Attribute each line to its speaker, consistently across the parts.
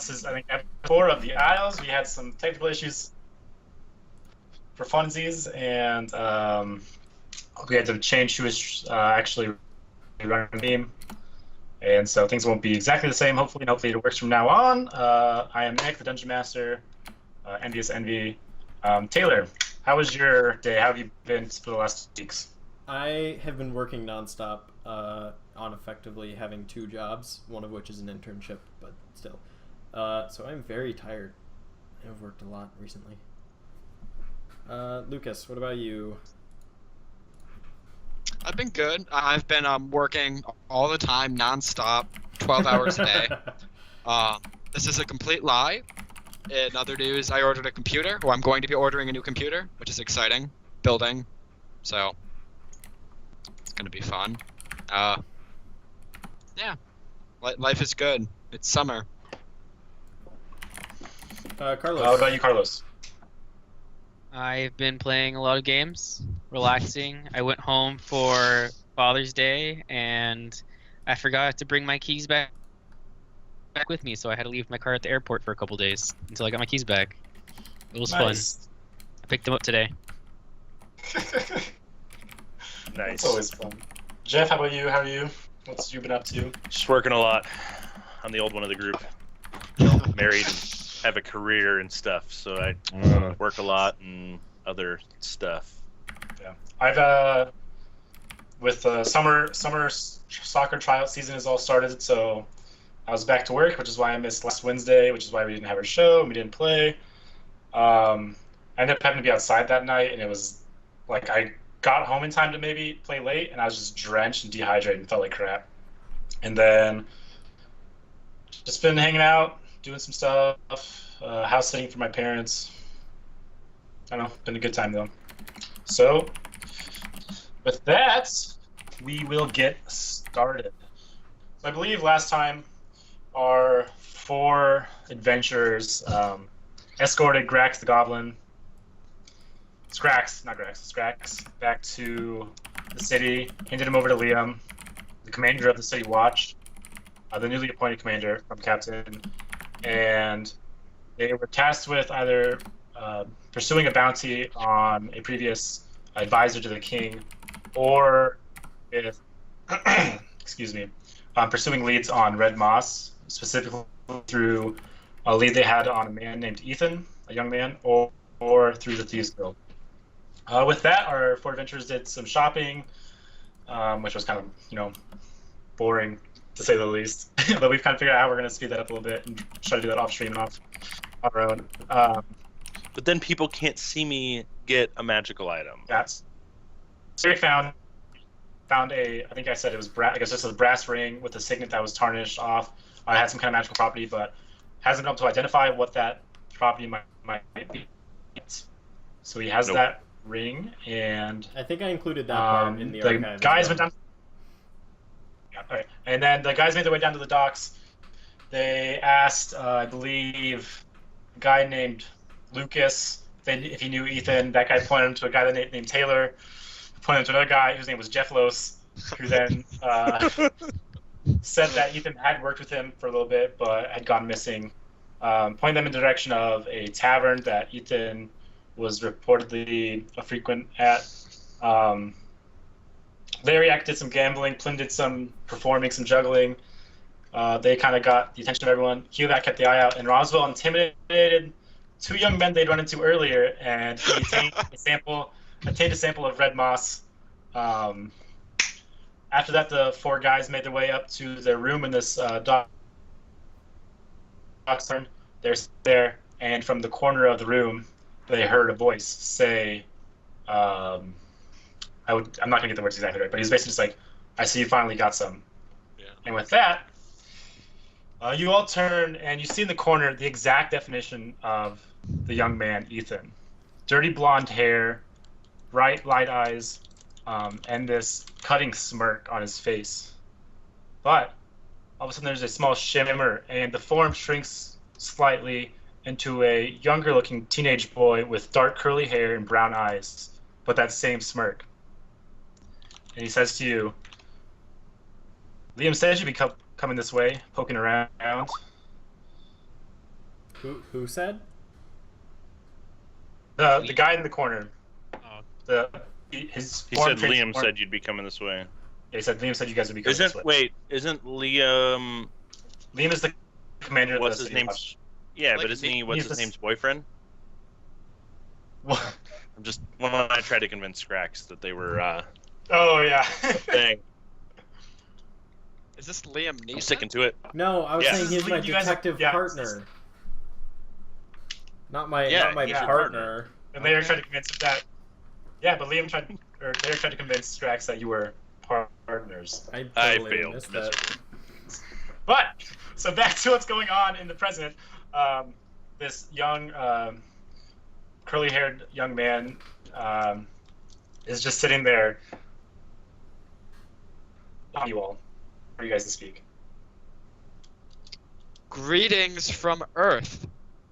Speaker 1: this is, I think, episode 4 of the Isles. We had some technical issues for funsies, and we had to change who was actually running the team. And so things won't be exactly the same, hopefully. And hopefully it works from now on. I am Nick, the Dungeon Master, Envious Envy. Taylor, how was your day? How have you been for the last weeks?
Speaker 2: I have been working nonstop on effectively having 2 jobs, one of which is an internship, but still. So I'm very tired. I've worked a lot recently. Lucas, what about you?
Speaker 3: I've been good. I've been working all the time, nonstop, 12 hours a day. This is a complete lie. In other news, I ordered a computer, or I'm going to be ordering a new computer, which is exciting. Building. So, it's going to be fun. Yeah. Life is good. It's summer.
Speaker 2: Carlos.
Speaker 1: What about you, Carlos?
Speaker 4: I've been playing a lot of games, relaxing. I went home for Father's Day, and I forgot to bring my keys back with me, so I had to leave my car at the airport for a couple days until I got my keys back. It was fun. I picked them up today.
Speaker 1: Nice.
Speaker 5: Nice.
Speaker 1: It's always fun. Jeff, how about you? How are you? What's you been up to?
Speaker 5: Just working a lot. I'm the old one of the group. Married, have a career and stuff, so I work a lot and other stuff.
Speaker 1: Yeah, I've with summer soccer tryout season has all started, so I was back to work, which is why I missed last Wednesday, which is why we didn't have our show and we didn't play. I ended up having to be outside that night, and it was like I got home in time to maybe play late, and I was just drenched and dehydrated and felt like crap. And then just been hanging out, doing some stuff, house sitting for my parents. I don't know, been a good time though. So, with that, we will get started. So I believe last time our 4 adventurers escorted Grax the Goblin. Scrax, not Grax, Scrax, back to the city, handed him over to Liam, the commander of the City Watch, the newly appointed commander from Captain, and they were tasked with either pursuing a bounty on a previous advisor to the king, or with, excuse me, pursuing leads on Red Moss, specifically through a lead they had on a man named Ethan, a young man, or through the Thieves Guild. With that, our 4 adventurers did some shopping, which was kind of, boring to say the least. But we've kind of figured out how we're going to speed that up a little bit and try to do that off stream and off our own.
Speaker 5: But then people can't see me get a magical item.
Speaker 1: That's so we found a, I think I said it was I guess just a brass ring with a signet that was tarnished off. It had some kind of magical property, but hasn't been able to identify what that property might be. So he has that ring, and
Speaker 2: I think I included that part in the archive.
Speaker 1: Guys went down. Yeah, all right. And then the guys made their way down to the docks. They asked, I believe, a guy named Lucas if he knew Ethan. That guy pointed him to a guy named Taylor, who pointed him to another guy whose name was Jefflos, who then said that Ethan had worked with him for a little bit, but had gone missing. Pointed them in the direction of a tavern that Ethan was reportedly a frequent at. Variac did some gambling, Plym did some performing, some juggling. They kind of got the attention of everyone. Hughac kept the eye out, and Roswell intimidated 2 young men they'd run into earlier, and he obtained a sample of red moss. After that, the 4 guys made their way up to their room in this dock. They're there, and from the corner of the room, they heard a voice say, I'm not going to get the words exactly right, but he's basically just like, I see you finally got some.
Speaker 3: Yeah.
Speaker 1: And with that, you all turn, and you see in the corner the exact definition of the young man, Ethan. Dirty blonde hair, bright light eyes, and this cutting smirk on his face. But all of a sudden there's a small shimmer, and the form shrinks slightly into a younger-looking teenage boy with dark curly hair and brown eyes, but that same smirk. And he says to you, Liam says you'd be coming this way, poking around.
Speaker 2: Who said?
Speaker 1: The guy in the corner.
Speaker 4: Oh.
Speaker 5: He
Speaker 1: His
Speaker 5: said Liam said you'd be coming this way.
Speaker 1: Yeah, he said Liam said you guys would be coming this way.
Speaker 5: Isn't Liam?
Speaker 1: Liam is the commander of
Speaker 5: What's
Speaker 1: the
Speaker 5: his
Speaker 1: City
Speaker 5: name?
Speaker 1: Watch.
Speaker 5: Yeah,
Speaker 3: Like,
Speaker 5: but isn't he? What's
Speaker 1: he's
Speaker 5: his
Speaker 1: the-
Speaker 5: name's boyfriend?
Speaker 1: What?
Speaker 5: I'm just when I tried to convince Scrax that they were
Speaker 1: Oh yeah.
Speaker 5: thing.
Speaker 3: Is this Liam Neeson?
Speaker 5: I'm sticking to it.
Speaker 2: No, I was
Speaker 5: Yeah.
Speaker 2: saying he's my
Speaker 1: You guys-
Speaker 2: detective
Speaker 1: yeah.
Speaker 2: partner. Not my
Speaker 5: Yeah,
Speaker 2: not my
Speaker 5: he's your
Speaker 2: partner.
Speaker 1: And Larry tried to convince him that. Yeah, but Larry tried to convince Strax that you were partners.
Speaker 2: I
Speaker 5: I
Speaker 2: totally
Speaker 5: failed
Speaker 2: missed that.
Speaker 5: miserably.
Speaker 1: But so back to what's going on in the present. This young, curly-haired young man is just sitting there. You all, for you guys to speak.
Speaker 3: Greetings from Earth.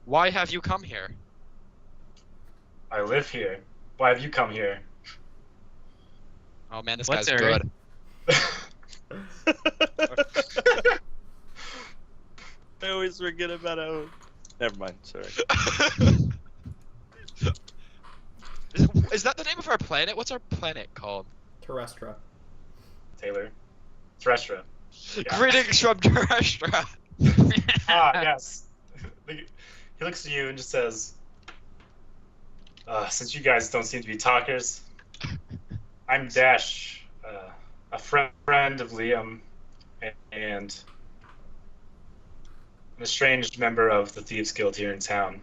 Speaker 3: Why have you come here?
Speaker 1: I live here. Why have you come here?
Speaker 3: Oh man, this
Speaker 4: What's
Speaker 3: guy's
Speaker 4: Earth?
Speaker 3: good.
Speaker 5: I always forget about how. Never mind. Sorry.
Speaker 3: Is that the name of our planet? What's our planet called?
Speaker 2: Terrestra.
Speaker 1: Taylor. Threstra. Yeah.
Speaker 3: Greetings from Terrestra.
Speaker 1: Ah, yes. He looks at you and just says, since you guys don't seem to be talkers, I'm Dash, a friend of Liam, and an estranged member of the Thieves Guild here in town.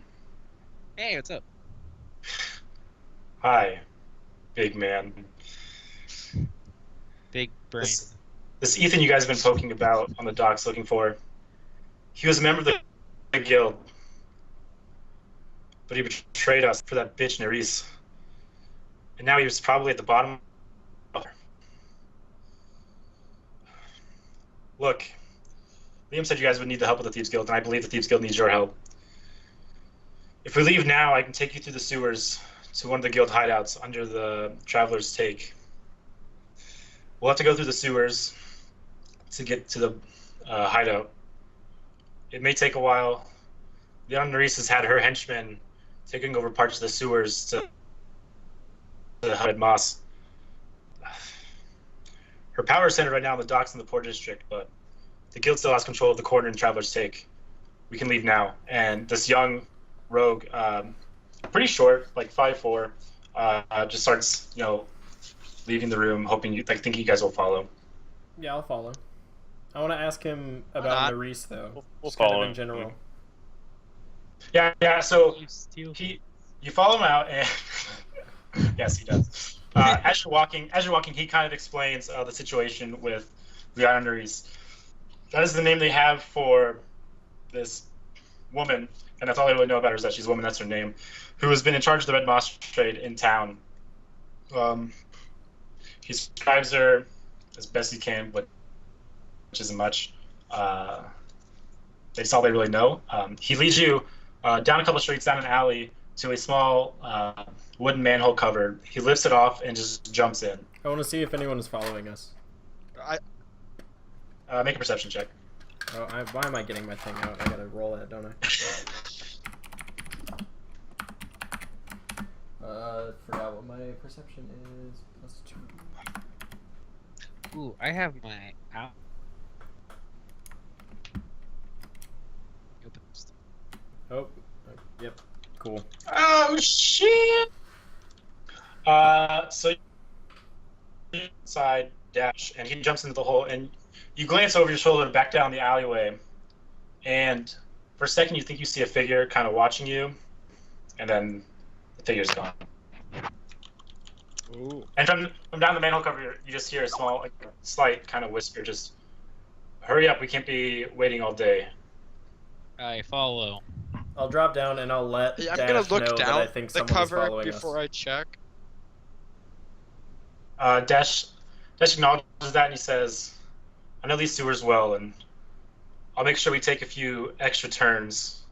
Speaker 4: Hey, what's up?
Speaker 1: Hi, big man.
Speaker 4: Big brain.
Speaker 1: This Ethan you guys have been poking about on the docks looking for, he was a member of the guild, but he betrayed us for that bitch Nerys. And now he was probably at the bottom of her. Look, Liam said you guys would need the help of the Thieves Guild, and I believe the Thieves Guild needs your help. If we leave now, I can take you through the sewers to one of the guild hideouts under the Traveler's Take. We'll have to go through the sewers to get to the hideout. It may take a while. Leon Nerys has had her henchmen taking over parts of the sewers to the Red Moss. Her power is centered right now in the docks in the Port District, but the guild still has control of the corner in Traveler's Take. We can leave now. And this young rogue, pretty short, like 5'4", just starts, leaving the room, hoping thinking you guys will follow.
Speaker 2: Yeah, I'll follow. I want to ask him
Speaker 3: not?
Speaker 2: about Nerys though.
Speaker 5: We'll
Speaker 2: Just kind
Speaker 5: follow
Speaker 2: of
Speaker 5: him.
Speaker 2: in general.
Speaker 1: Yeah. So
Speaker 4: You steal.
Speaker 1: you follow him out, and yes, he does. As you're walking, he kind of explains the situation with Leon Nerys. That is the name they have for this woman, and that's all I really know about her is that she's a woman. That's her name, who has been in charge of the Red Moss trade in town. He describes her as best he can, which isn't much. That's all they really know. He leads you down a couple streets, down an alley, to a small wooden manhole cover. He lifts it off and just jumps in.
Speaker 2: I want to see if anyone is following us.
Speaker 1: Make a perception check.
Speaker 2: Oh, why am I getting my thing out? I gotta roll that, don't I? Forgot what my perception is. +2.
Speaker 4: Ooh, I have my out.
Speaker 2: Oh, yep. Cool.
Speaker 1: Oh shit! So inside Dash, and he jumps into the hole, and you glance over your shoulder and back down the alleyway, and for a second you think you see a figure kind of watching you, and then the figure's gone.
Speaker 3: Ooh.
Speaker 1: And from down the manhole cover, you just hear a small, slight kind of whisper, just, "Hurry up, we can't be waiting all day."
Speaker 4: I follow.
Speaker 2: I'll drop down and I'll let
Speaker 3: Yeah, I'm
Speaker 2: Dash
Speaker 3: gonna
Speaker 2: know
Speaker 3: look
Speaker 2: that I
Speaker 3: down
Speaker 2: think
Speaker 3: the
Speaker 2: someone is
Speaker 3: cover
Speaker 2: following
Speaker 3: before
Speaker 2: us.
Speaker 3: I check.
Speaker 1: Dash acknowledges that, and he says, "I know these sewers well, and I'll make sure we take a few extra turns."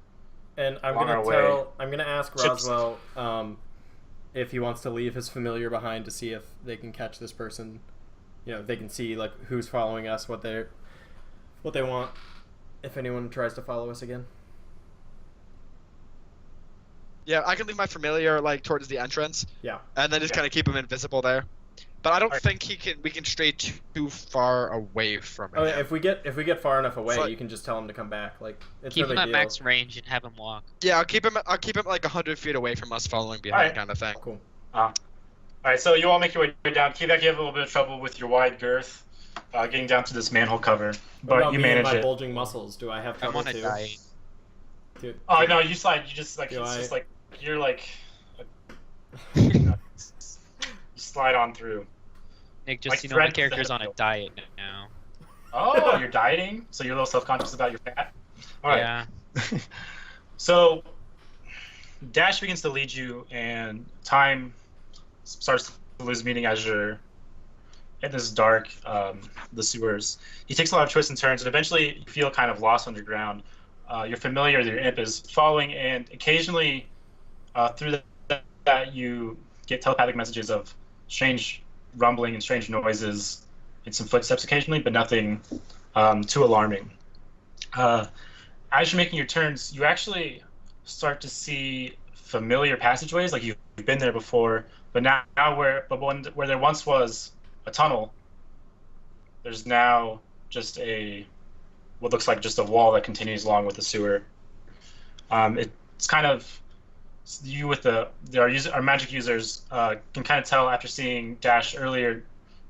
Speaker 2: And I'm
Speaker 1: on
Speaker 2: gonna
Speaker 1: our way.
Speaker 2: I'm gonna ask
Speaker 1: Chips.
Speaker 2: Roswell if he wants to leave his familiar behind to see if they can catch this person. They can see like who's following us, what they want, if anyone tries to follow us again.
Speaker 3: Yeah, I can leave my familiar like towards the entrance.
Speaker 2: Yeah.
Speaker 3: And then just kind of keep him invisible there. But I don't think we can stray too far away from him.
Speaker 2: Oh yeah, if we get far enough away,
Speaker 3: like-
Speaker 2: you can just tell him to come back. Like it's
Speaker 4: Keep
Speaker 2: no
Speaker 4: him
Speaker 2: big
Speaker 4: at
Speaker 2: deal.
Speaker 4: max range and have him walk.
Speaker 3: Yeah, I'll keep him like 100 feet away from us, following behind,
Speaker 1: Alright.
Speaker 3: kind of thing.
Speaker 2: Cool.
Speaker 1: All right, so you all make your way down. Quebec, you have a little bit of trouble with your wide girth, getting down to this manhole cover,
Speaker 2: What
Speaker 1: but
Speaker 2: about
Speaker 1: you
Speaker 2: me and
Speaker 1: manage
Speaker 2: my
Speaker 1: it.
Speaker 2: bulging muscles? Do I have
Speaker 4: I'm
Speaker 2: trouble
Speaker 4: on a
Speaker 2: too?
Speaker 4: diet.
Speaker 1: Oh no, you slide. You just like
Speaker 2: Do
Speaker 1: it's
Speaker 2: I-
Speaker 1: just like you're like you slide on through.
Speaker 4: Nick, just
Speaker 1: Like
Speaker 4: so you know, my
Speaker 1: thread
Speaker 4: character's
Speaker 1: the
Speaker 4: on a
Speaker 1: head.
Speaker 4: diet now.
Speaker 1: Oh, you're dieting, so you're a little self-conscious about your fat. All right.
Speaker 4: Yeah.
Speaker 1: So Dash begins to lead you, and time starts to lose meaning as you're in this dark, the sewers. He takes a lot of twists and turns, and eventually you feel kind of lost underground. You're familiar with your imp is following, and occasionally through that you get telepathic messages of strange rumbling and strange noises and some footsteps occasionally, but nothing too alarming. As you're making your turns, you actually start to see familiar passageways, like you've been there before, but now where there once was a tunnel, there's now just what looks like just a wall that continues along with the sewer. It's kind of you with our magic users can kind of tell after seeing Dash earlier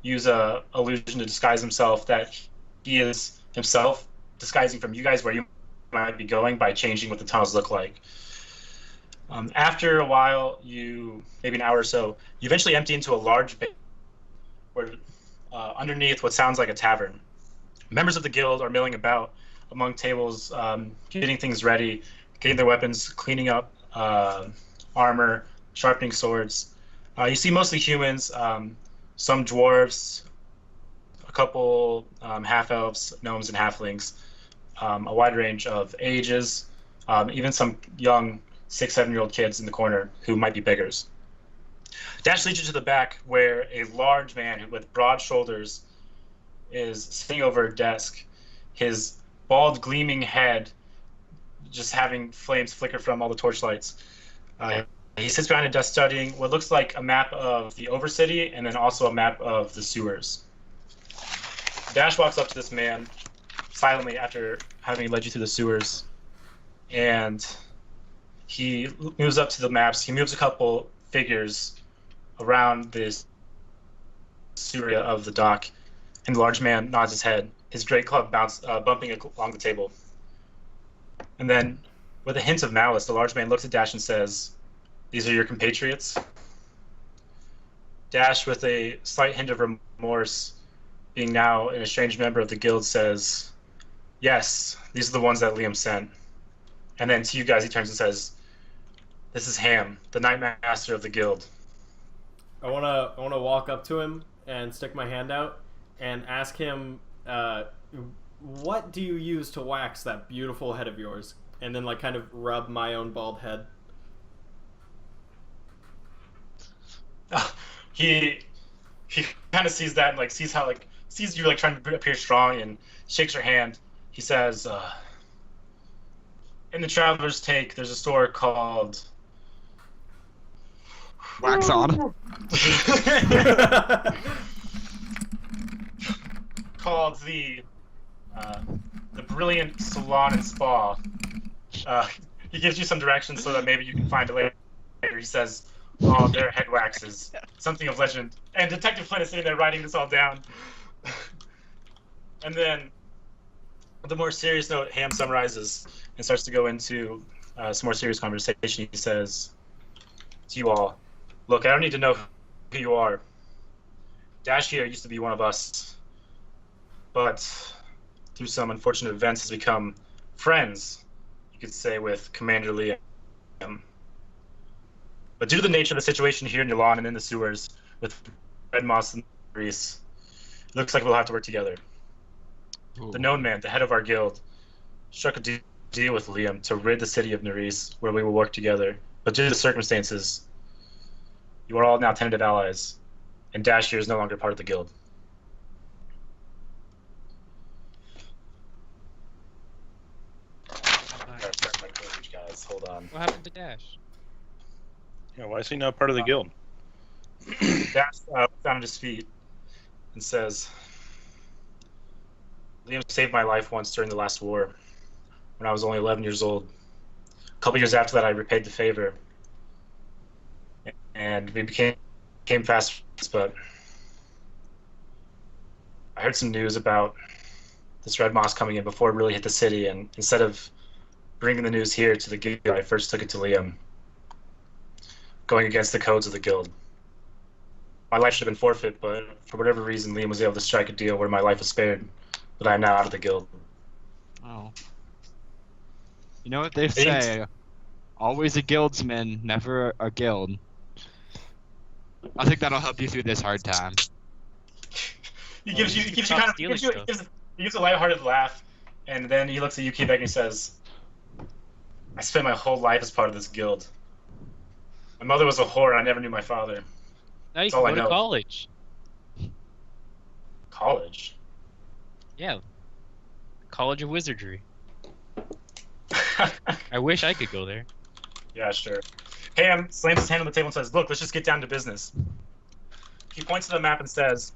Speaker 1: use a illusion to disguise himself that he is himself disguising from you guys where you might be going by changing what the tunnels look like. After a while, maybe an hour or so, you eventually empty into a large bay where underneath what sounds like a tavern. Members of the guild are milling about among tables, getting things ready, getting their weapons, cleaning up armor, sharpening swords. You see mostly humans, some dwarves, a couple half-elves, gnomes, and halflings, a wide range of ages, even some young 6-7-year-old kids in the corner who might be beggars. Dash leads you to the back where a large man with broad shoulders is sitting over a desk, his bald, gleaming head just having flames flicker from all the torchlights. He sits behind a desk studying what looks like a map of the Overcity and then also a map of the sewers. Dash walks up to this man silently after having led you through the sewers, and he moves up to the maps. He moves a couple figures around this area of the dock, and the large man nods his head, his great club bumping along the table. And then, with a hint of malice, the large man looks at Dash and says, "These are your compatriots?" Dash, with a slight hint of remorse, being now an estranged member of the guild, says, "Yes, these are the ones that Liam sent." And then to you guys, he turns and says, "This is Ham, the Night Master of the guild."
Speaker 2: I wanna walk up to him and stick my hand out and ask him, what do you use to wax that beautiful head of yours? And then like kind of rub my own bald head.
Speaker 1: He kind of sees that and like sees you like trying to appear strong and shakes your hand. He says, "In the Traveler's Take, there's a store called
Speaker 3: Wax on.
Speaker 1: called the Brilliant Salon and Spa." He gives you some directions so that maybe you can find it later. He says, "Oh, their head waxes, something of legend." And Detective Flynn is sitting there writing this all down. And then, with a more serious note, Ham summarizes and starts to go into some more serious conversation. He says to you all, "Look, I don't need to know who you are. Dash here used to be one of us, but through some unfortunate events has become friends, you could say, with Commander Liam. But due to the nature of the situation here in your lawn and in the sewers, with Red Moss and Grease, it looks like we'll have to work together.
Speaker 3: Ooh.
Speaker 1: The known man, the head of our guild, struck a deal with Liam to rid the city of Nerys, where we will work together. But due to the circumstances, you are all now tentative allies, and Dash here is no longer part of the guild." Guys, hold on.
Speaker 4: What happened to Dash?
Speaker 5: Yeah, why is he not part of the guild?
Speaker 1: Dash looks down at his feet and says, Liam saved my life once during the last war when I was only 11 years old. A couple years after that, I repaid the favor. And we became fast friends, but I heard some news about this red moss coming in before it really hit the city, and instead of bringing the news here to the guild, I first took it to Liam, going against the codes of the guild. My life should have been forfeit, but for whatever reason, Liam was able to strike a deal where my life was spared, but I am now out of the guild.
Speaker 6: Oh. You know what they say? Always a guildsman, never a guild. I think that'll help you through this hard time.
Speaker 1: He gives a lighthearted laugh, and then he looks at you, Quebec, and he says, I spent my whole life as part of this guild. My mother was a whore, and I never knew my father.
Speaker 4: Now you
Speaker 1: That's
Speaker 4: can
Speaker 1: all I
Speaker 4: go to
Speaker 1: know.
Speaker 4: college.
Speaker 1: College?
Speaker 4: Yeah. College of Wizardry. I wish I could go there.
Speaker 1: Yeah, sure. Ham slams his hand on the table and says, look, let's just get down to business. He points to the map and says,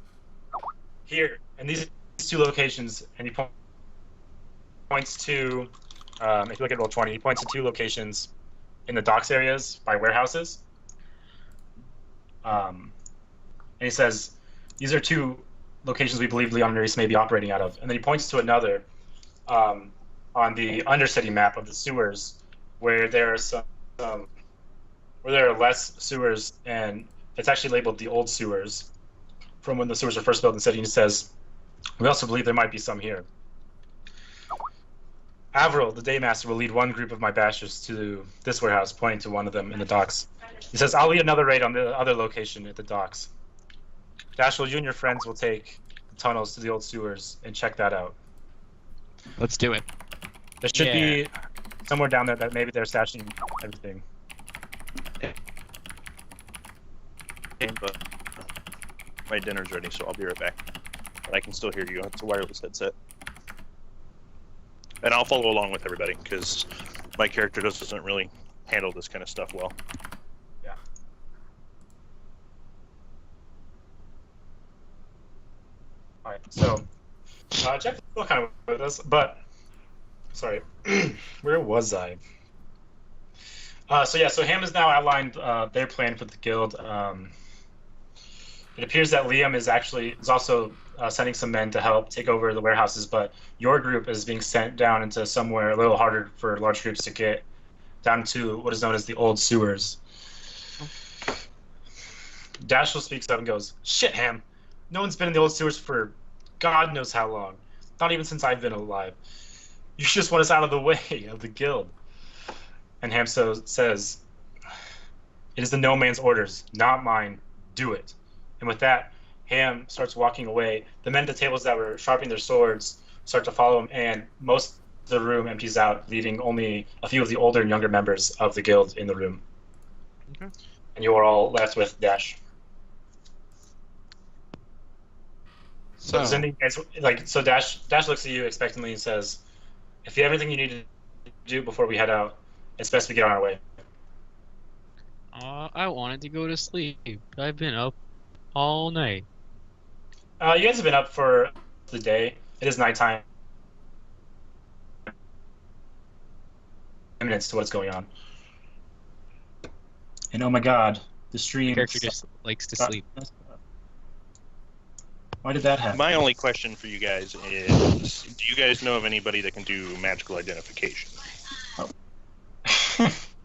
Speaker 1: here, and these two locations, and he points to, if you look at roll 20, he points to two locations in the docks areas by warehouses. And he says, these are two locations we believe Leon and Maurice may be operating out of. And then he points to another on the Undercity map of the sewers, where there are where there are less sewers, and it's actually labeled the old sewers from when the sewers were first built in the city. And he says, we also believe there might be some here. Avril, the Daymaster, will lead one group of my bashers to this warehouse, pointing to one of them in the docks. He says, I'll lead another raid on the other location at the docks. Dashel, you and your friends will take the tunnels to the old sewers and check that out.
Speaker 6: Let's do it.
Speaker 1: There should be somewhere down there that maybe they're stashing everything.
Speaker 5: But my dinner's ready, so I'll be right back. But I can still hear you. It's a wireless headset. And I'll follow along with everybody, because my character doesn't really handle this kind of stuff well.
Speaker 1: Yeah. Alright, so Jeff is still kind of with us, but sorry, where was I? So Ham has now outlined their plan for the guild. It appears that Liam is also sending some men to help take over the warehouses, but your group is being sent down into somewhere a little harder for large groups to get, down to what is known as the old sewers. Dashel speaks up and goes, shit, Ham. No one's been in the old sewers for God knows how long. Not even since I've been alive. You just want us out of the way of the guild. And Ham says, it is the no man's orders, not mine. Do it. And with that, Ham starts walking away. The men at the tables that were sharpening their swords start to follow him, and most of the room empties out, leaving only a few of the older and younger members of the guild in the room.
Speaker 6: Okay.
Speaker 1: And you are all left with Dash. So does anything so Dash looks at you expectantly and says, if you have anything you need to do before we head out, it's best we get on our way.
Speaker 4: I wanted to go to sleep. I've been up all night.
Speaker 1: You guys have been up for the day. It is nighttime. Minutes to what's going on. And oh my god, the stream.
Speaker 4: Character just likes to sleep.
Speaker 1: Why did that happen?
Speaker 5: My only question for you guys is, do you guys know of anybody that can do magical identification?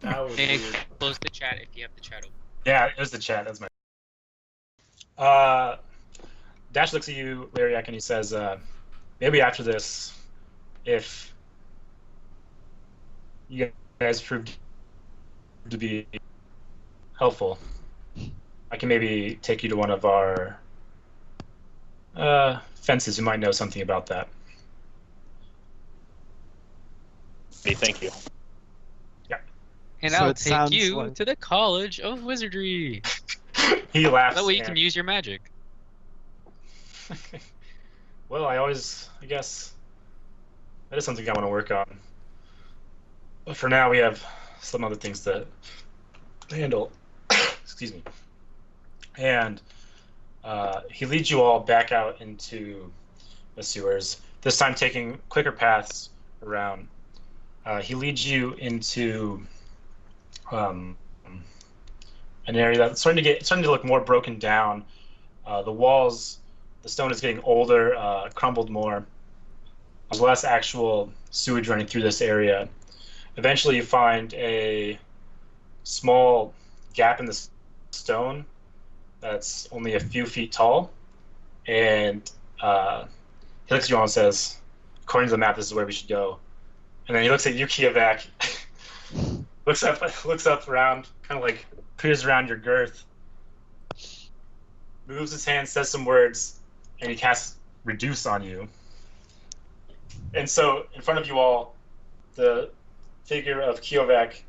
Speaker 2: That was
Speaker 4: And
Speaker 2: weird.
Speaker 4: close the chat if you have the chat open.
Speaker 1: Yeah, it was the chat. That's my. Dash looks at you, Lariak, and he says, maybe after this, if you guys prove to be helpful, I can maybe take you to one of our fences who might know something about that.
Speaker 5: Hey, thank you.
Speaker 4: And
Speaker 6: So
Speaker 4: I'll
Speaker 6: it
Speaker 4: take
Speaker 6: sounds
Speaker 4: you
Speaker 6: like-
Speaker 4: to the College of Wizardry.
Speaker 1: He laughs.
Speaker 4: That way you
Speaker 1: and-
Speaker 4: can use your magic.
Speaker 1: Well, I guess that is something I want to work on. But for now, we have some other things to handle. excuse me, and he leads you all back out into the sewers. This time, taking quicker paths around. He leads you into an area that's starting to look more broken down. The walls, the stone is getting older, crumbled more. There's less actual sewage running through this area. Eventually, you find a small gap in the stone that's only a few feet tall, and he looks at you all and says, "According to the map, this is where we should go." And then he looks at you, Kievak, looks up around, kind of like peers around your girth, moves his hand, says some words, and he casts Reduce on you. And so, in front of you all, the figure of Kievak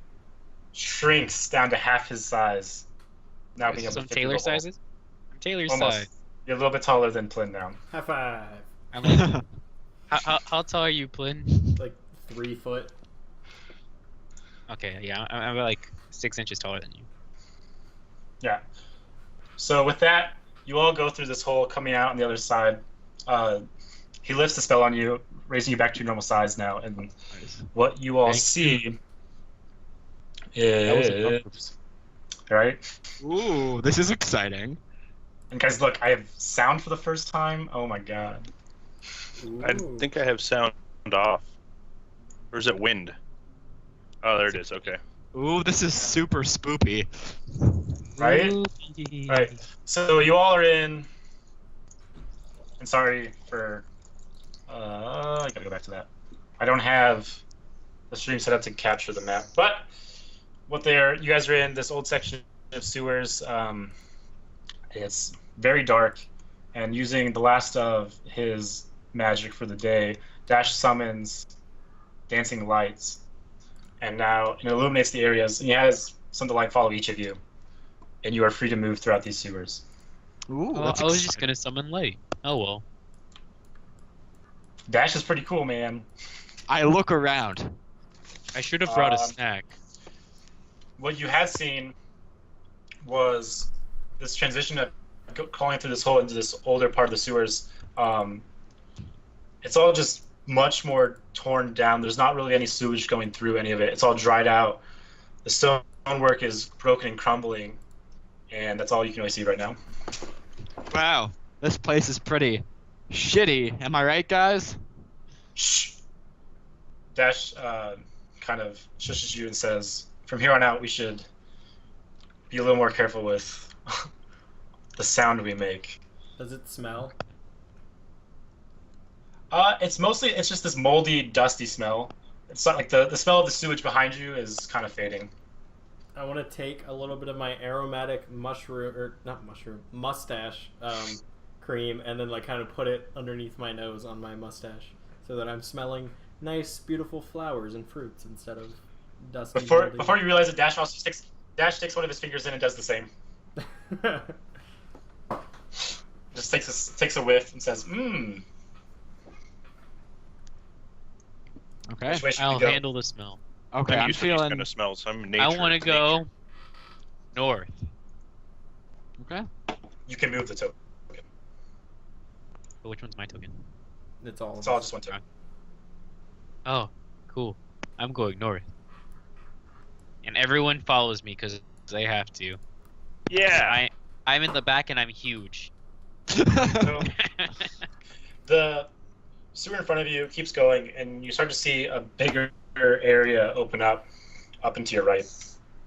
Speaker 1: shrinks down to half his size. Now being able to
Speaker 4: Some
Speaker 1: fit
Speaker 4: Taylor
Speaker 1: through the hole.
Speaker 4: sizes? I'm Taylor's
Speaker 1: Almost.
Speaker 4: size.
Speaker 1: You're a little bit taller than Plin now.
Speaker 2: High five.
Speaker 4: I'm like, how tall are you, Plin?
Speaker 2: Like 3 foot.
Speaker 4: Okay, yeah, I'm about like 6 inches taller than you.
Speaker 1: Yeah. So with that, you all go through this hole, coming out on the other side. He lifts the spell on you, raising you back to your normal size now, and what you all see is... Right?
Speaker 6: Ooh, this is exciting.
Speaker 1: And guys, look, I have sound for the first time. Oh my god.
Speaker 5: I
Speaker 2: Ooh.
Speaker 5: think I have sound off. Or is it wind? Oh, there it is. Okay.
Speaker 6: Ooh, this is super spoopy.
Speaker 1: Right?
Speaker 4: Ooh.
Speaker 1: Right. So you all are in... And sorry for... I gotta go back to that. I don't have the stream set up to capture the map. But you guys are in this old section of sewers. It's very dark. And using the last of his magic for the day, Dash summons dancing lights. And now it illuminates the areas. And he has some light follow each of you. And you are free to move throughout these sewers.
Speaker 6: Ooh,
Speaker 4: Well,
Speaker 6: that's
Speaker 4: I was just
Speaker 6: exciting.
Speaker 4: gonna summon light. Oh well.
Speaker 1: Dash is pretty cool, man.
Speaker 6: I look around.
Speaker 4: I should have brought a
Speaker 1: Um,
Speaker 4: snack.
Speaker 1: What you had seen was this transition of calling through this hole into this older part of the sewers. It's all just much more torn down. There's not really any sewage going through any of it. It's all dried out. The stonework is broken and crumbling, and that's all you can really see right now.
Speaker 6: Wow, this place is pretty shitty. Am I right, guys?
Speaker 1: Shh. Dash kind of shushes you and says, "From here on out, we should be a little more careful with the sound we make."
Speaker 2: Does it smell?
Speaker 1: It's just this moldy, dusty smell. It's not like the smell of the sewage behind you is kind of fading.
Speaker 2: I want to take a little bit of my aromatic mustache cream, and then like kind of put it underneath my nose on my mustache, so that I'm smelling nice, beautiful flowers and fruits instead of dusty.
Speaker 1: Before you realize it, Dash takes one of his fingers in and does the same. Just takes a whiff and says, "Mmm."
Speaker 6: Okay.
Speaker 1: Which way should
Speaker 4: I'll
Speaker 1: we go?
Speaker 4: handle the smell.
Speaker 6: Okay,
Speaker 5: I'm
Speaker 6: I'm
Speaker 5: used to these
Speaker 6: feeling.
Speaker 5: kind of smells. I'm nature.
Speaker 4: I want to go north.
Speaker 6: Okay.
Speaker 1: You can move the token.
Speaker 4: But which one's my token?
Speaker 2: It's all.
Speaker 1: It's all just one token.
Speaker 4: Oh, cool. I'm going north. And everyone follows me because they have to.
Speaker 5: Yeah.
Speaker 4: I'm in the back and I'm huge.
Speaker 1: So, the sewer in front of you keeps going, and you start to see a bigger area open up into your right.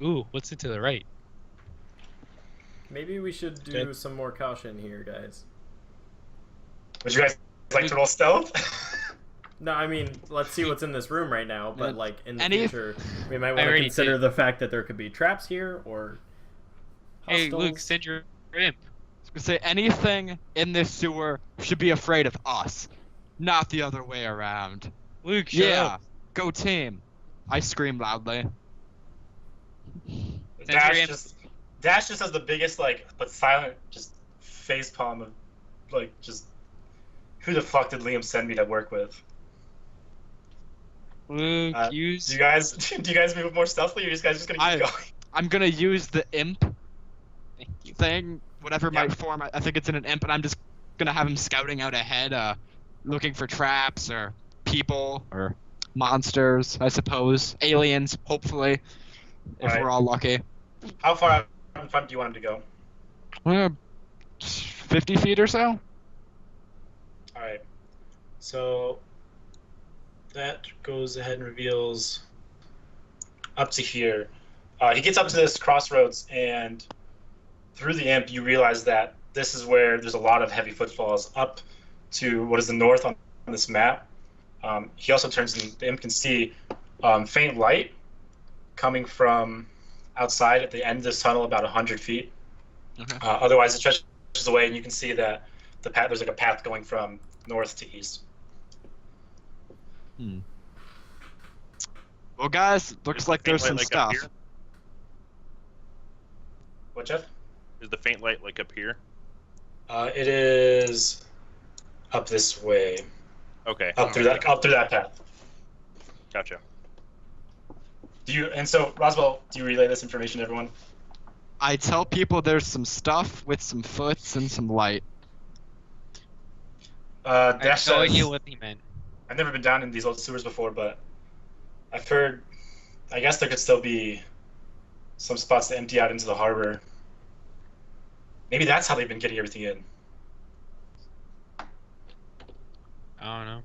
Speaker 4: Ooh, what's it to the right?
Speaker 2: Maybe we should do some more caution here, guys.
Speaker 1: Would you guys like to roll stealth?
Speaker 2: No, I mean, let's see what's in this room right now, but like in the
Speaker 6: Any-
Speaker 2: future, we might
Speaker 4: I
Speaker 2: want to
Speaker 4: already
Speaker 2: consider
Speaker 4: did.
Speaker 2: the fact that there could be traps here or
Speaker 4: Hey,
Speaker 2: hostiles.
Speaker 4: Luke, send your imp.
Speaker 6: I was gonna say anything in this sewer should be afraid of us, not the other way around.
Speaker 4: Luke, shut
Speaker 6: Yeah,
Speaker 4: up.
Speaker 6: go team! I scream loudly.
Speaker 1: Dash just has the biggest but silent just face palm of just who the fuck did Liam send me to work with?
Speaker 4: Luke, use.
Speaker 1: Do you guys move more stealthily, or you guys just gonna keep going?
Speaker 6: I'm gonna use the imp thing, whatever might form. I think it's in an imp, and I'm just gonna have him scouting out ahead, looking for traps or people or monsters, I suppose, aliens, hopefully, if
Speaker 1: Alright.
Speaker 6: we're all lucky.
Speaker 1: How far out in front do you want him to go?
Speaker 6: 50 feet or so.
Speaker 1: All right. So that goes ahead and reveals up to here. He gets up to this crossroads, and through the imp, you realize that this is where there's a lot of heavy footfalls up to what is the north on this map. He also turns, and the imp can see faint light coming from outside at the end of this tunnel, about 100 feet.
Speaker 6: Okay.
Speaker 1: Otherwise, it stretches away, and you can see that the path. There's like a path going from north to east.
Speaker 6: Well, guys, looks like there's some
Speaker 5: Like
Speaker 6: stuff.
Speaker 5: up here?
Speaker 1: What, Jeff?
Speaker 5: Is the faint light like up here?
Speaker 1: It is up this way,
Speaker 5: Okay.
Speaker 1: up through that path.
Speaker 5: Gotcha.
Speaker 1: And so Roswell, do you relay this information to everyone?
Speaker 6: I tell people there's some stuff with some foots and some light.
Speaker 4: I have
Speaker 1: Dash
Speaker 4: no
Speaker 1: says,
Speaker 4: idea what he meant.
Speaker 1: I've never been down in these old sewers before, but I've heard, I guess there could still be some spots to empty out into the harbor. Maybe that's how they've been getting everything in.
Speaker 4: I don't know.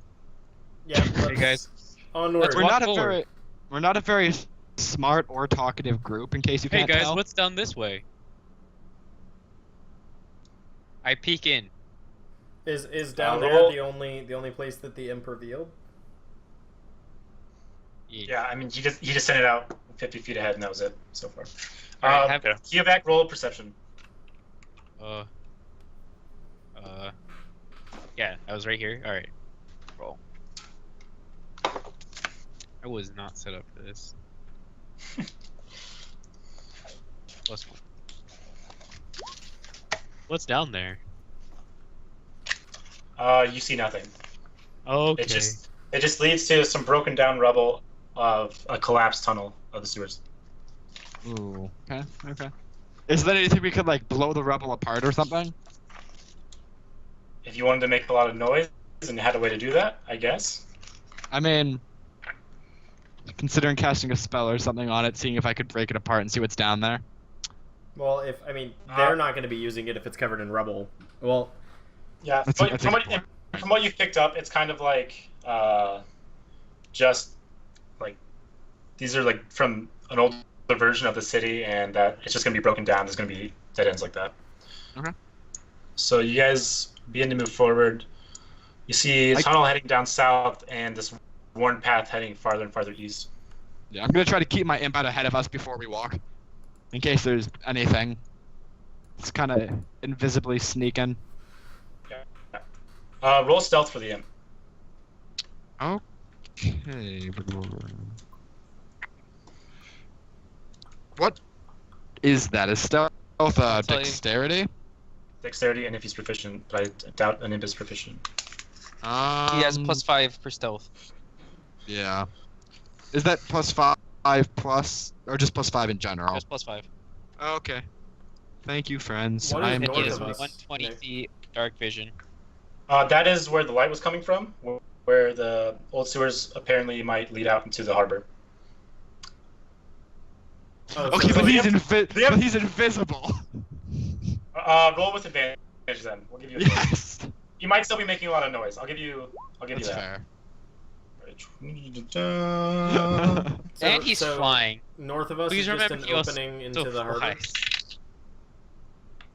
Speaker 2: Yeah,
Speaker 4: Hey guys,
Speaker 2: onward.
Speaker 6: We're
Speaker 4: walk
Speaker 6: not
Speaker 4: forward.
Speaker 6: a very smart or talkative group, in case you
Speaker 4: Hey
Speaker 6: can't
Speaker 4: guys,
Speaker 6: tell.
Speaker 4: what's down this way? I peek in.
Speaker 2: Is down
Speaker 1: roll-
Speaker 2: there the only place that the imp revealed?
Speaker 1: Yeah, I mean, he just sent it out 50 feet ahead, and that was it so far.
Speaker 4: Alright, have-
Speaker 5: Okay.
Speaker 1: Geovac, roll perception.
Speaker 4: Yeah, I was right here. All right, roll. I was not set up for this. Plus one. What's down there?
Speaker 1: You see nothing.
Speaker 4: Okay.
Speaker 1: It just leads to some broken down rubble of a collapsed tunnel of the sewers.
Speaker 6: Ooh. Okay. Is there anything we could like blow the rubble apart or something?
Speaker 1: If you wanted to make a lot of noise and had a way to do that, I guess.
Speaker 6: I mean, considering casting a spell or something on it, seeing if I could break it apart and see what's down there.
Speaker 2: Well, they're not going to be using it if it's covered in rubble. Well,
Speaker 1: Yeah,
Speaker 6: That's
Speaker 1: but
Speaker 6: a
Speaker 1: from
Speaker 6: good
Speaker 1: from what you've picked up, it's kind of like just like these are like from an older version of the city, and that it's just going to be broken down. There's going to be dead ends like that.
Speaker 6: Okay.
Speaker 1: So you guys begin to move forward. You see a tunnel heading down south, and this worn path heading farther and farther east.
Speaker 6: Yeah, I'm gonna try to keep my imp out ahead of us before we walk, in case there's anything. It's kind of invisibly sneaking.
Speaker 1: Roll stealth for the imp.
Speaker 6: Okay. What is that? Is stealth
Speaker 4: tell you.
Speaker 6: dexterity?
Speaker 1: Dexterity, and if he's proficient, but I doubt an imp is proficient.
Speaker 4: He has +5 for stealth.
Speaker 6: Yeah. Is that +5 plus, or just +5 in general?
Speaker 4: Just +5.
Speaker 6: Okay. Thank you, friends.
Speaker 2: What is
Speaker 6: I'm
Speaker 2: north
Speaker 4: He has
Speaker 2: of us?
Speaker 4: 120
Speaker 2: Okay.
Speaker 4: feet dark vision.
Speaker 1: That is where the light was coming from, where the old sewers apparently might lead out into the harbor.
Speaker 2: oh,
Speaker 6: Okay,
Speaker 2: so
Speaker 6: but he's
Speaker 1: the-
Speaker 6: but he's invisible.
Speaker 1: Roll with advantage then. We'll give you.
Speaker 6: Yes.
Speaker 1: You might still be making a lot of noise. I'll give you
Speaker 6: That's
Speaker 1: that.
Speaker 6: fair.
Speaker 4: And he's flying.
Speaker 2: North of us
Speaker 4: Please
Speaker 2: is just
Speaker 4: remember
Speaker 2: an
Speaker 4: he also
Speaker 2: opening into the harbor.
Speaker 4: flies.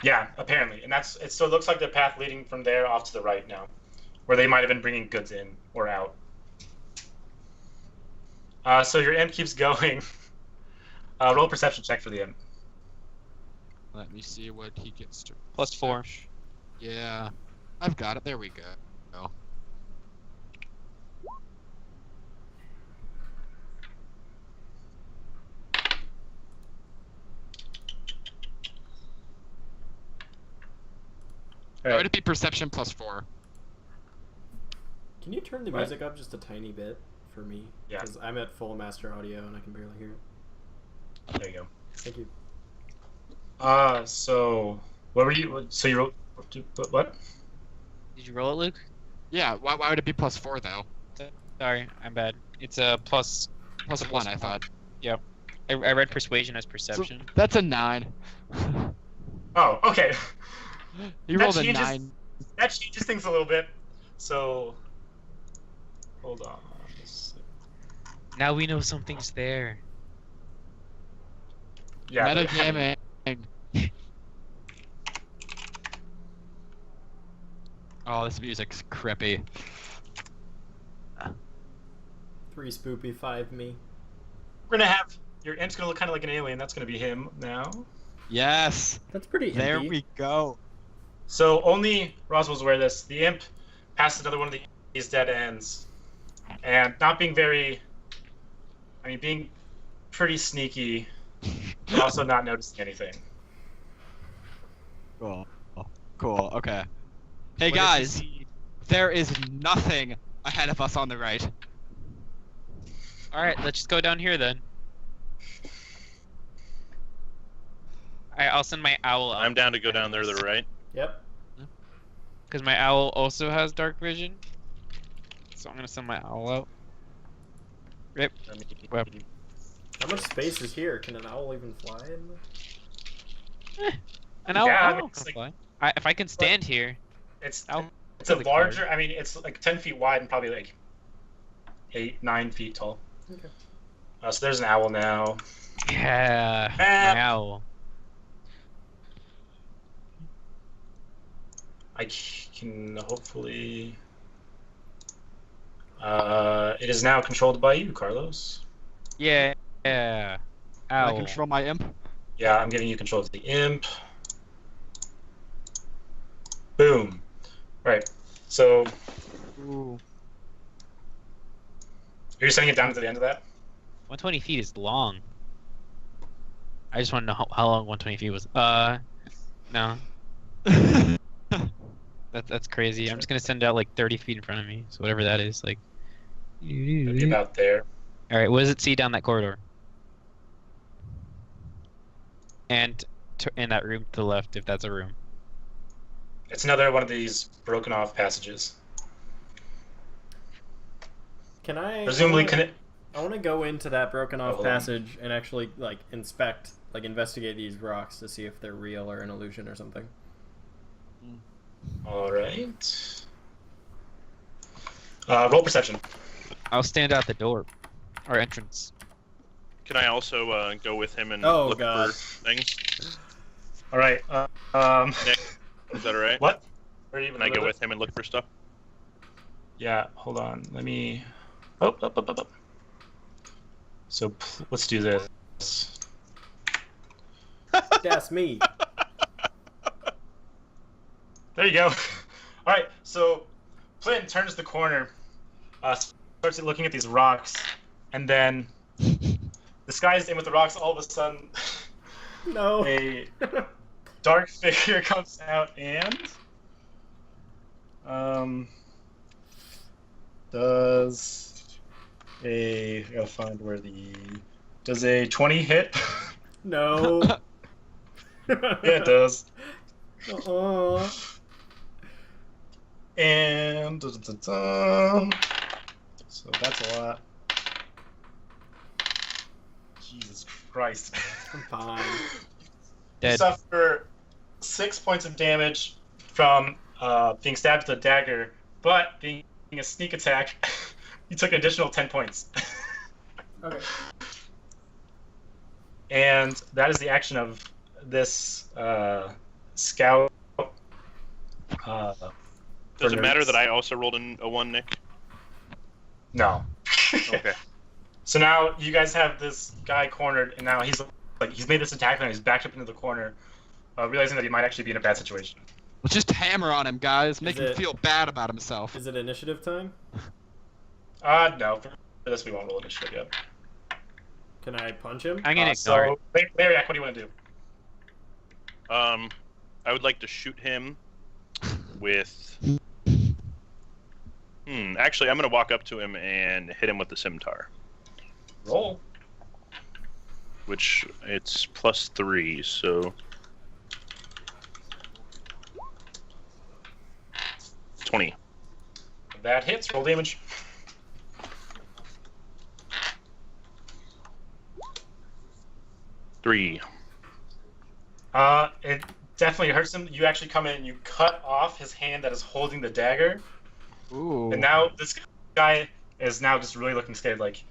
Speaker 1: Yeah, apparently, and that's it. So it looks like the path leading from there off to the right now, where they might have been bringing goods in or out. So your imp keeps going. Roll a perception check for the imp.
Speaker 6: Let me see what he gets to.
Speaker 4: +4.
Speaker 6: Yeah, I've got it. There we go.
Speaker 1: All right.
Speaker 6: Would it be perception +4?
Speaker 2: Can you turn the
Speaker 1: What?
Speaker 2: music up just a tiny bit for me?
Speaker 1: Yeah.
Speaker 2: Because I'm at full master audio and I can barely hear it.
Speaker 1: There you go.
Speaker 2: Thank you.
Speaker 1: So what were you? So you wrote what?
Speaker 4: Did you roll it, Luke?
Speaker 6: Yeah, why would it be +4 though?
Speaker 4: Sorry, I'm bad. It's a plus.
Speaker 6: +1, I thought.
Speaker 4: Yep. I read persuasion as perception.
Speaker 6: So that's a 9.
Speaker 1: Oh, okay.
Speaker 6: You
Speaker 1: That
Speaker 6: rolled a
Speaker 1: changes-
Speaker 6: 9.
Speaker 1: That changes things a little bit. So hold on.
Speaker 4: Now we know something's there.
Speaker 1: Yeah.
Speaker 6: Metagaming. Oh, this music's creepy.
Speaker 2: 3 spoopy, 5 me.
Speaker 1: We're gonna have your imp's gonna look kind of like an alien. That's gonna be him now.
Speaker 6: Yes.
Speaker 2: That's pretty
Speaker 6: There
Speaker 2: impy.
Speaker 6: we go.
Speaker 1: So only Roswell's aware of this. The imp passes another one of these dead ends, and not being very, I mean, being pretty sneaky, but also not noticing anything.
Speaker 6: Cool. Cool. Okay. Hey
Speaker 1: What does he
Speaker 6: guys,
Speaker 1: see?
Speaker 6: there is nothing ahead of us on the right.
Speaker 4: All right, let's just go down here then. All right, I'll send my owl up.
Speaker 5: I'm down to go down there to the right.
Speaker 2: Yep.
Speaker 4: Because my owl also has dark vision. So I'm gonna send my owl out. Rip. Web.
Speaker 2: How much space is here? Can an owl even fly in there?
Speaker 4: An owl,
Speaker 1: Yeah, I
Speaker 4: owl
Speaker 1: mean, it's
Speaker 4: can
Speaker 1: like-
Speaker 4: fly. If I can stand here,
Speaker 1: It's
Speaker 4: owl.
Speaker 1: it's a
Speaker 4: really
Speaker 1: larger. I mean, it's like 10 feet wide and probably like 8-9 feet tall.
Speaker 2: Okay.
Speaker 1: So there's an owl now.
Speaker 4: Yeah,
Speaker 1: Ah.
Speaker 4: my owl.
Speaker 1: I can hopefully. It is now controlled by you, Carlos.
Speaker 4: Yeah, yeah.
Speaker 6: Can I
Speaker 4: Owl.
Speaker 6: control my imp?
Speaker 1: Yeah, I'm giving you control of the imp. Boom. Right. So
Speaker 6: Ooh.
Speaker 1: are you sending it down to the end of that?
Speaker 4: 120 feet is long. I just want to know how long 120 feet was. No. That's crazy. I'm just gonna send out like 30 feet in front of me. So whatever that is, like.
Speaker 1: It'll be about there.
Speaker 4: All right, what does it see down that corridor? And in that room to the left, if that's a room.
Speaker 1: It's another one of these broken off passages.
Speaker 2: Can I?
Speaker 1: Presumably,
Speaker 2: I want to go into that broken off
Speaker 1: Hold on.
Speaker 2: passage and actually like inspect, like investigate these rocks to see if they're real or an illusion or something.
Speaker 1: All right. Roll perception.
Speaker 4: I'll stand out the door, or entrance.
Speaker 5: Can I also go with him and
Speaker 2: Oh,
Speaker 5: look
Speaker 2: God.
Speaker 5: for things?
Speaker 1: All right.
Speaker 5: Nick, is that alright?
Speaker 1: What? Where are you
Speaker 5: Can I go with him and look for stuff?
Speaker 1: Yeah. Hold on. Let me. Oh, up. So let's do this.
Speaker 2: That's me.
Speaker 1: There you go. All right. So Flint turns the corner, starts looking at these rocks, and then disguised in with the rocks, all of a sudden,
Speaker 2: No.
Speaker 1: a dark figure comes out and does a. I gotta find where the. Does a 20 hit?
Speaker 2: No.
Speaker 1: Yeah, it does.
Speaker 2: Uh-uh.
Speaker 1: And so that's a lot. Jesus Christ.
Speaker 2: I'm fine.
Speaker 1: You
Speaker 4: Dead.
Speaker 1: suffer 6 points of damage from being stabbed with a dagger, but being a sneak attack, you took an additional 10 points.
Speaker 2: Okay.
Speaker 1: And that is the action of this scout.
Speaker 5: Does it matter
Speaker 1: nerds.
Speaker 5: that I also rolled a 1, Nick?
Speaker 1: No.
Speaker 5: Okay.
Speaker 1: So now you guys have this guy cornered, and now he's made this attack, and he's backed up into the corner, realizing that he might actually be in a bad situation.
Speaker 6: Let's just hammer on him, guys. Make him
Speaker 2: it-
Speaker 6: feel bad about himself.
Speaker 2: Is it initiative time?
Speaker 1: No, for this we won't roll initiative yet.
Speaker 2: Can I punch him?
Speaker 4: I'm gonna ignore it.
Speaker 1: So, Larry, what do you want to do?
Speaker 5: I would like to shoot him with. Actually, I'm gonna walk up to him and hit him with the scimitar,
Speaker 1: Roll.
Speaker 5: which it's +3, so
Speaker 1: hits. Roll damage.
Speaker 5: Three.
Speaker 1: It definitely hurts him. You actually come in and you cut off his hand that is holding the dagger.
Speaker 6: Ooh.
Speaker 1: And now this guy is now just really looking scared. Like,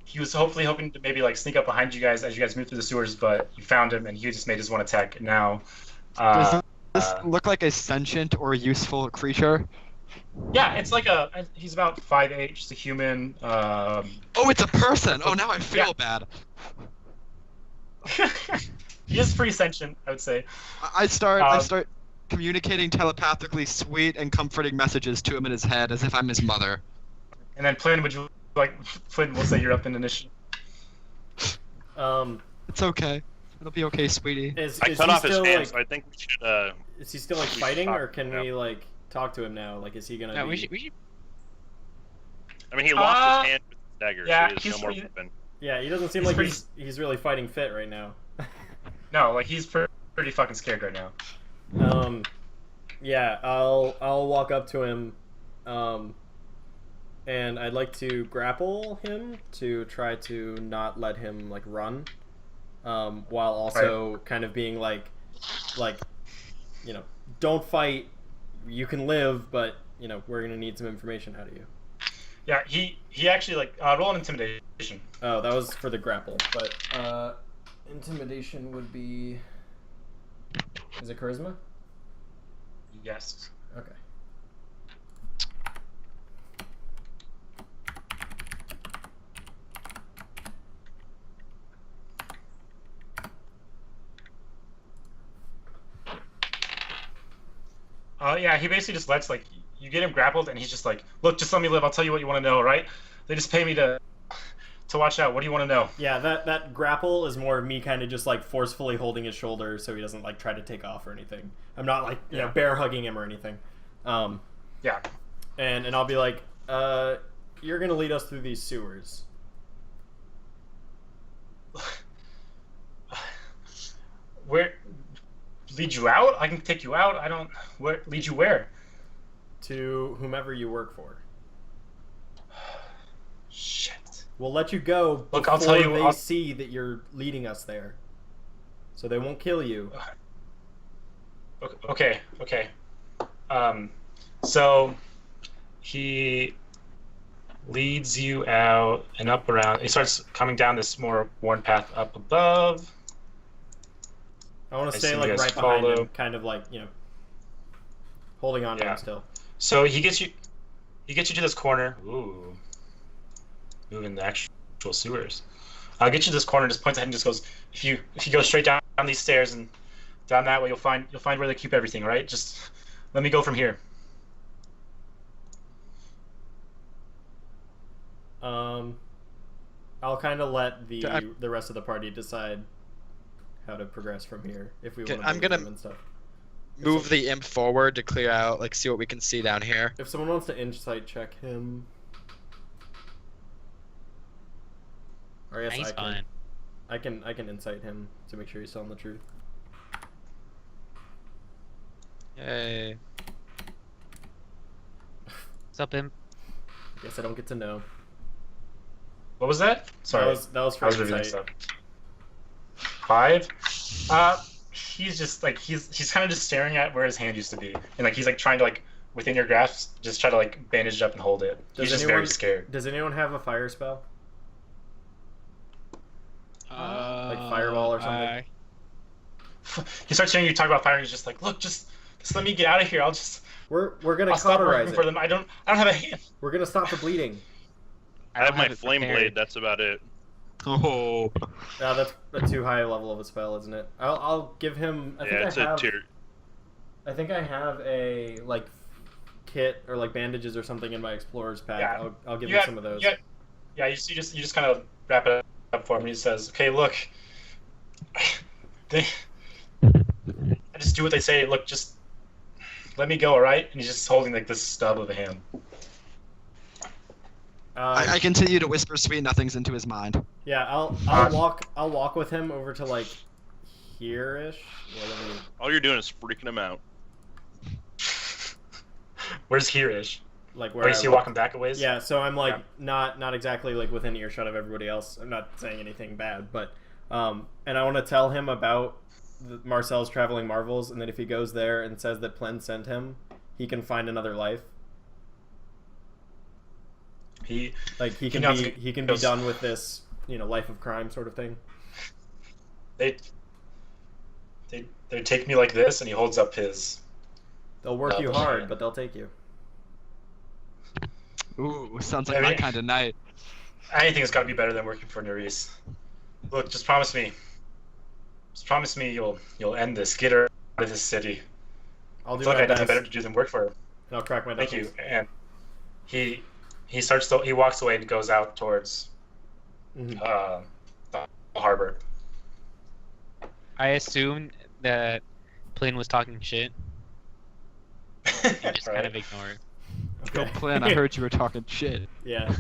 Speaker 1: he was hopefully hoping to maybe like sneak up behind you guys as you guys move through the sewers, but you found him and he just made his one attack. Now,
Speaker 6: Does this look like a sentient or useful creature?
Speaker 1: yeah, it's like he's about 5'8", just a human.
Speaker 6: Oh, it's a person. Oh, now I feel bad.
Speaker 1: He is pretty sentient, I would say.
Speaker 6: I start communicating telepathically sweet and comforting messages to him in his head as if I'm his mother.
Speaker 1: And then Flynn, would you like? Flynn, we'll say you're up in initiative.
Speaker 6: It's okay. It'll be okay, sweetie.
Speaker 5: I cut off his hand, so I think we should.
Speaker 2: Is he still like fighting, or can we like talk to him now? Like, is he gonna?
Speaker 4: Yeah,
Speaker 2: be...
Speaker 4: we should.
Speaker 5: I mean, he lost his hand with the dagger,
Speaker 1: yeah,
Speaker 5: so he has no more weapon.
Speaker 2: Yeah, he doesn't seem
Speaker 1: He's
Speaker 2: like
Speaker 1: pretty-
Speaker 2: he's really fighting fit right now.
Speaker 1: No, like he's pretty fucking scared right now.
Speaker 2: Yeah, I'll walk up to him, and I'd like to grapple him to try to not let him like run, while also kind of being like, you know, don't fight. You can live, but you know we're gonna need some information out of you.
Speaker 1: Yeah, he actually like roll an intimidation.
Speaker 2: Oh, that was for the grapple, but intimidation would be. Is it charisma?
Speaker 1: Yes.
Speaker 2: Okay.
Speaker 1: Yeah, he basically just lets like you get him grappled, and he's just like, look, just let me live. I'll tell you what you want to know, right? They just pay me to watch out. What do you want to know?
Speaker 2: Yeah, that grapple is more of me kind of just like forcefully holding his shoulder so he doesn't like try to take off or anything. I'm not like you know bear hugging him or anything.
Speaker 1: Yeah.
Speaker 2: And I'll be like, you're gonna lead us through these sewers.
Speaker 1: Where lead you out? I can take you out. I don't. Where lead you where?
Speaker 2: To whomever you work for.
Speaker 1: Shit.
Speaker 2: We'll let you go before
Speaker 1: Look, I'll tell you.
Speaker 2: they see that you're leading us there, so they won't kill you.
Speaker 1: Okay. So he leads you out and up around. He starts coming down this more worn path up above.
Speaker 2: I want
Speaker 1: I
Speaker 2: to stay
Speaker 1: see
Speaker 2: like
Speaker 1: you guys
Speaker 2: right behind
Speaker 1: follow.
Speaker 2: him, kind of like you know, holding on to him still.
Speaker 1: So he gets you to this corner. Ooh. Moving the actual sewers. I'll get you to this corner. Just points ahead and just goes. If you go straight down these stairs and down that way, you'll find where they keep everything. All right. Just let me go from here.
Speaker 2: I'll kind of let the rest of the party decide how to progress from here if we want to
Speaker 3: I'm gonna
Speaker 2: and stuff.
Speaker 3: move the imp forward to clear out, like, see what we can see down here.
Speaker 2: If someone wants to insight check him, or yes,
Speaker 4: He's fine.
Speaker 2: I can insight him to make sure he's telling the truth.
Speaker 3: Yay.
Speaker 4: What's up, imp?
Speaker 2: Guess I don't get to know.
Speaker 1: What was that? Sorry.
Speaker 2: That was for
Speaker 1: I was reviewing
Speaker 2: insight.
Speaker 1: stuff. 5. He's just like he's kind of just staring at where his hand used to be, and like he's like trying to like within your grasp just try to like bandage it up and hold it. He's just very scared.
Speaker 2: Does anyone have a fire spell? Like fireball or something?
Speaker 1: He starts hearing you talk about fire, and he's just like, look, just let me get out of here.
Speaker 2: We're gonna
Speaker 1: I'll stop
Speaker 2: cauterize
Speaker 1: working for
Speaker 2: it.
Speaker 1: them. I don't have a hand.
Speaker 2: We're gonna stop the bleeding.
Speaker 5: I have my
Speaker 4: it
Speaker 5: flame
Speaker 4: prepared.
Speaker 5: blade. That's about it.
Speaker 6: Oh.
Speaker 2: That's a too high level of a spell, isn't it? I'll give him.
Speaker 5: It's a tier.
Speaker 2: I think I have a like kit or like bandages or something in my explorer's pack.
Speaker 1: Yeah.
Speaker 2: I'll give you some of those.
Speaker 1: Yeah, you just kind of wrap it up for him. He says, "Okay, look, I just do what they say. Look, just let me go, all right?" And he's just holding like this stub of a hand.
Speaker 6: I continue to whisper sweet nothings into his mind.
Speaker 2: Yeah, I'll walk with him over to like here-ish. Yeah,
Speaker 5: All you're doing is freaking him out.
Speaker 1: Where's here-ish?
Speaker 2: Like
Speaker 1: Oh,
Speaker 2: where
Speaker 1: you
Speaker 2: I
Speaker 1: see
Speaker 2: look.
Speaker 1: walking back a ways?
Speaker 2: Yeah, so I'm like
Speaker 1: Yeah.
Speaker 2: not exactly like within earshot of everybody else. I'm not saying anything bad, but and I want to tell him about Marcel's Traveling Marvels, and that if he goes there and says that Plen sent him, he can find another life.
Speaker 1: He
Speaker 2: He can be done with this, life of crime sort of thing.
Speaker 1: they take me like this, and he holds up his.
Speaker 2: They'll work you
Speaker 1: the
Speaker 2: hard,
Speaker 1: hand.
Speaker 2: but they'll take you.
Speaker 6: Ooh, sounds like
Speaker 1: I
Speaker 6: my
Speaker 1: mean-
Speaker 6: kind of night.
Speaker 1: Anything's got to be better than working for Nerys. Look, just promise me. Just promise me you'll end this. Get her out of this city.
Speaker 2: I'll
Speaker 1: I
Speaker 2: do
Speaker 1: feel like I
Speaker 2: my
Speaker 1: have nothing
Speaker 2: best.
Speaker 1: better to do than work for her.
Speaker 2: And I'll crack my
Speaker 1: Thank
Speaker 2: knuckles.
Speaker 1: you. And he walks away and goes out towards
Speaker 2: Mhm.
Speaker 1: the harbor.
Speaker 4: I assume that Plane was talking shit. And just kind of ignore it.
Speaker 6: Go
Speaker 2: Okay.
Speaker 6: plan. I heard you were talking shit.
Speaker 2: Yeah.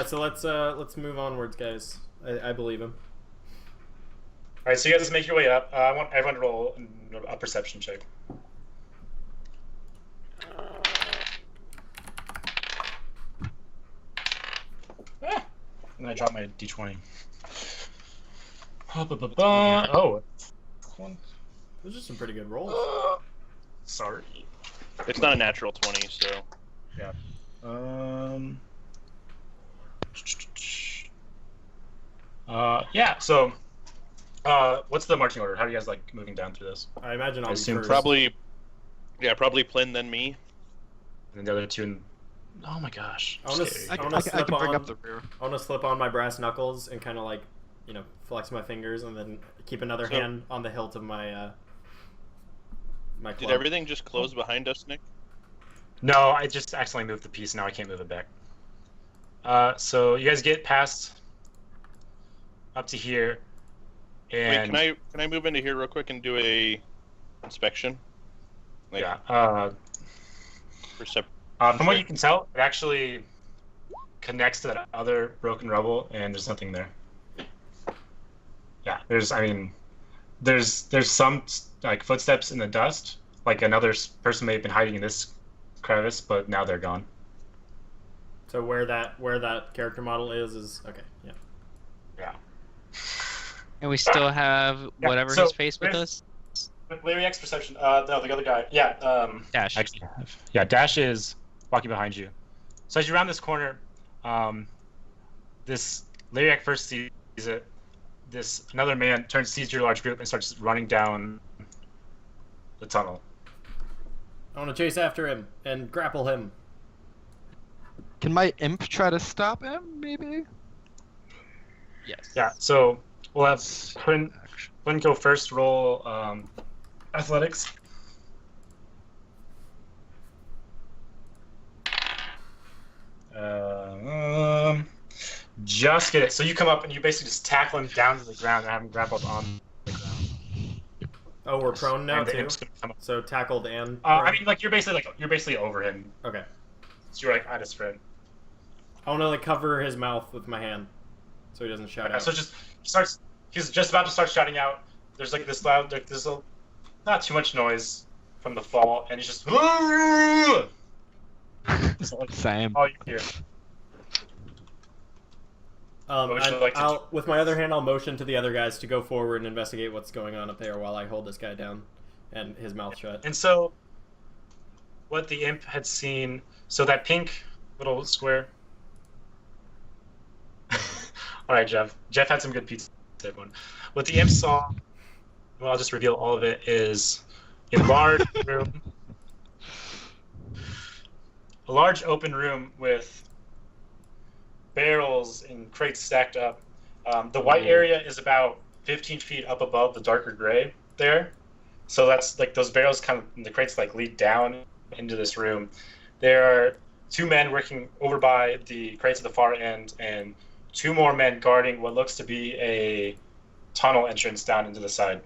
Speaker 2: So let's move onwards, guys. I believe him.
Speaker 1: All right, so you guys just make your way up. I want everyone to roll a perception check. And I drop my d20. Oh.
Speaker 2: Those are some pretty good rolls.
Speaker 1: Sorry.
Speaker 5: It's not a natural 20, so
Speaker 1: Yeah. So, what's the marching order? How do you guys like moving down through this?
Speaker 2: I imagine I'll
Speaker 1: I
Speaker 2: be
Speaker 1: assume
Speaker 2: first.
Speaker 5: probably Plin then me.
Speaker 1: And then the other two. Oh my gosh.
Speaker 2: I wanna
Speaker 1: Scary.
Speaker 6: I
Speaker 2: wanna slip
Speaker 6: can bring
Speaker 2: on-
Speaker 6: up the rear.
Speaker 2: I want to slip on my brass knuckles and kind of flex my fingers, and then keep another
Speaker 5: So-
Speaker 2: hand on the hilt of my my
Speaker 5: Did
Speaker 2: club.
Speaker 5: everything just close behind us, Nick?
Speaker 1: No, I just accidentally moved the piece. Now I can't move it back. So you guys get past up to here, and
Speaker 5: Wait, can I move into here real quick and do a inspection?
Speaker 1: yeah.
Speaker 5: Perception.
Speaker 1: From what you can tell, it actually connects to that other broken rubble, and there's nothing there. Yeah, there's some like footsteps in the dust, like another person may have been hiding in this crevice, but now they're gone.
Speaker 2: So where that character model is okay. Yeah.
Speaker 1: Yeah.
Speaker 4: And we still have
Speaker 1: Yeah,
Speaker 4: whatever
Speaker 1: so
Speaker 4: his face with
Speaker 1: there's-
Speaker 4: us.
Speaker 1: Larry X perception. No, the other guy. Yeah.
Speaker 4: Dash.
Speaker 1: Actually, yeah. Dash is walking behind you. So as you round this corner, this Larry first sees it. Another man sees your large group and starts running down the tunnel.
Speaker 2: I want to chase after him and grapple him.
Speaker 6: Can my imp try to stop him? Maybe.
Speaker 4: Yes.
Speaker 1: Yeah. So we'll have Quinn go first. Roll athletics. Just get it. So you come up and you basically just tackle him down to the ground and have him grappled on the ground.
Speaker 2: Oh, we're prone now
Speaker 1: And the
Speaker 2: too.
Speaker 1: imp's gonna come up.
Speaker 2: So tackled and.
Speaker 1: I mean, you're basically over him.
Speaker 2: Okay.
Speaker 1: So you're at his friend.
Speaker 2: I want to cover his mouth with my hand, so he doesn't shout out.
Speaker 1: So he's just about to start shouting out. There's this loud, there's not too much noise from the fall, and he's just.
Speaker 6: Same.
Speaker 1: All you hear. What would you like to
Speaker 2: With my other hand, I'll motion to the other guys to go forward and investigate what's going on up there while I hold this guy down and his mouth shut.
Speaker 1: And so, what the imp had seen, so that pink little square. All right, Jeff. Jeff had some good pizza. Everyone. What the imp saw, well, I'll just reveal all of it, is a large room, a large open room with barrels and crates stacked up. The white area is about 15 feet up above the darker gray there. So that's those barrels the crates lead down into this room. There are two men working over by the crates at the far end, and two more men guarding what looks to be a tunnel entrance down into the side.